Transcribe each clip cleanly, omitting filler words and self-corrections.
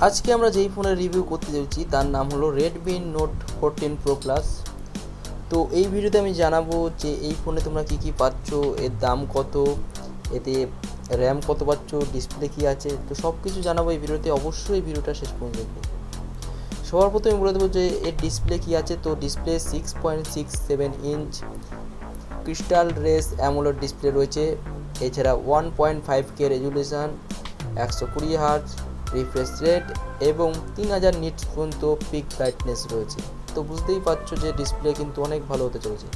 আজকে আমরা যেই ফোনের রিভিউ করতে যাচ্ছি তার নাম হলো Redmi Note 14 Pro Plus। তো এই ভিডিওতে আমি জানাবো যে এই ফোনে তোমরা কি পাচ্ছ, এর দাম কত, এতে র্যাম কত পাচ্ছ, ডিসপ্লে কি আছে, তো সব কিছু জানাবো এই ভিডিওতে। অবশ্যই ভিডিওটা শেষ পর্যন্ত দেখবে। সবার প্রথমে বলে দেবো যে এর ডিসপ্লে কি আছে। তো display 6.67 inch crystal race AMOLED display রয়েছে। এছাড়া 1.5K resolution, 120 hertz refresh rate এবং 3000 নিটস পর্যন্ত পিক ব্রাইটনেস রয়েছে। তো বুঝতেই পারছো যে ডিসপ্লে কিন্তু অনেক ভালো হতে চলেছে।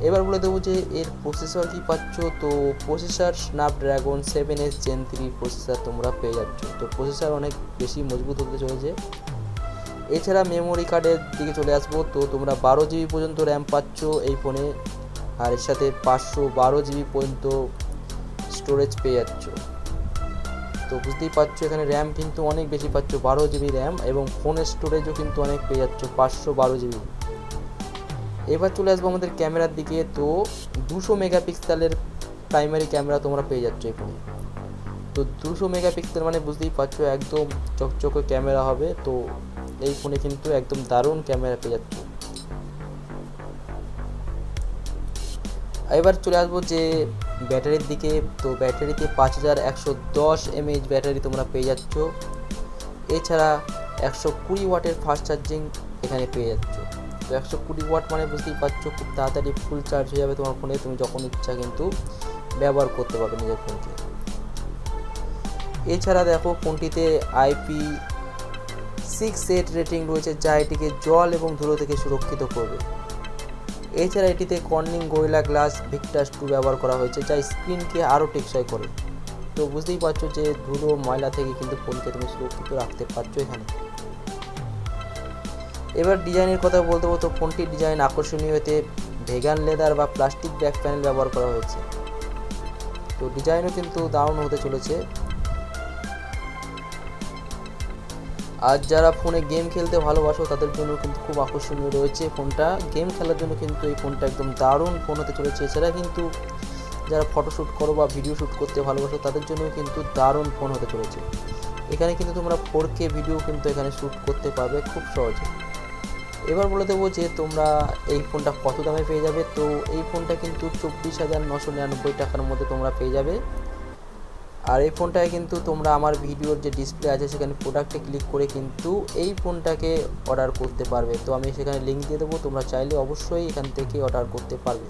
এবার বলে দেবো যে এর প্রসেসর কি পাচ্ছ। তো processor Snapdragon 7S Gen 3 processor তোমরা পেয়ে যাচ্ছ। তো প্রসেসর অনেক বেশি মজবুত হতে চলেছে। এছাড়া মেমোরি কার্ডের দিকে চলে আসবো। তো তোমরা 12GB পর্যন্ত র্যাম পাচ্ছ এই ফোনে, আর এর সাথে 512GB পর্যন্ত স্টোরেজ পেয়ে যাচ্ছ। তো বুঝতেই পারছো এখানে র্যাম কিন্তু অনেক বেশি পাচ্ছ, 12GB র্যাম, এবং ফোনের স্টোরেজও কিন্তু অনেক পেয়ে যাচ্ছ, 512GB। এবার চলে আসবো আমাদের ক্যামেরার দিকে। তো 200 মেগাপিক্সেলের প্রাইমারি ক্যামেরা তোমরা পেয়ে যাচ্ছ এই ফোনে। তো 200 মেগাপিক্সেল মানে বুঝতেই পারছো একদম চকচকে ক্যামেরা হবে। তো এই ফোনে কিন্তু একদম দারুণ ক্যামেরা পেয়ে যাচ্ছ। এবার চলে আসবো যে ব্যাটারির দিকে। তো ব্যাটারিতে 5110 mAh ব্যাটারি তোমরা পেয়ে যাচ্ছ। এছাড়া 120 ওয়াটের ফাস্ট চার্জিং এখানে পেয়ে যাচ্ছ। তো 120 ওয়াট মানে বুঝতেই পারছো খুব তাড়াতাড়ি ফুল চার্জ হয়ে যাবে তোমার ফোনে, তুমি যখন ইচ্ছা কিন্তু ব্যবহার করতে পারবে নিজের ফোনকে। এছাড়া দেখো ফোনটিতে IP68 রেটিং রয়েছে, যা এটিকে জল এবং ধুলো থেকে সুরক্ষিত করবে। এছাড়া এটিতে কর্নিং গরিলা গ্লাস ভিক্টাস 2 ব্যবহার করা হয়েছে, যা স্ক্রিনকে আরও টেকসই করে। তো বুঝতেই পারছো যে ধুলো ময়লা থেকে কিন্তু ফোনকে তুমি সুরক্ষিত রাখতে পারছো এখানে। এবার ডিজাইনের কথা বলতে বলতে ফোনটির ডিজাইন আকর্ষণীয়, এতে ভেগান লেদার বা প্লাস্টিক ব্যাক প্যানেল ব্যবহার করা হয়েছে। তো ডিজাইনও কিন্তু দারুণ হতে চলেছে। আর যারা ফোনে গেম খেলতে ভালোবাসো তাদের জন্য কিন্তু খুব আকর্ষণীয় রয়েছে ফোনটা। গেম খেলার জন্য কিন্তু এই ফোনটা একদম দারুণ ফোন হতে চলেছে। এছাড়া কিন্তু যারা ফটোশ্যুট করো বা ভিডিও শ্যুট করতে ভালোবাসো তাদের জন্য কিন্তু দারুণ ফোন হতে চলেছে। এখানে কিন্তু তোমরা 4K ভিডিও কিন্তু এখানে শ্যুট করতে পারবে খুব সহজে। এবার বলে দেবো যে তোমরা এই ফোনটা কত দামে পেয়ে যাবে। তো এই ফোনটা কিন্তু 24,999 টাকার মধ্যে তোমরা পেয়ে যাবে। আর এই ফোনটায় কিন্তু তোমরা আমার ভিডিওর যে ডিসপ্লে আছে সেখানে প্রোডাক্টে ক্লিক করে কিন্তু এই ফোনটাকে অর্ডার করতে পারবে। তো আমি সেখানে লিঙ্ক দিয়ে দেবো, তোমরা চাইলে অবশ্যই এখান থেকে অর্ডার করতে পারবে।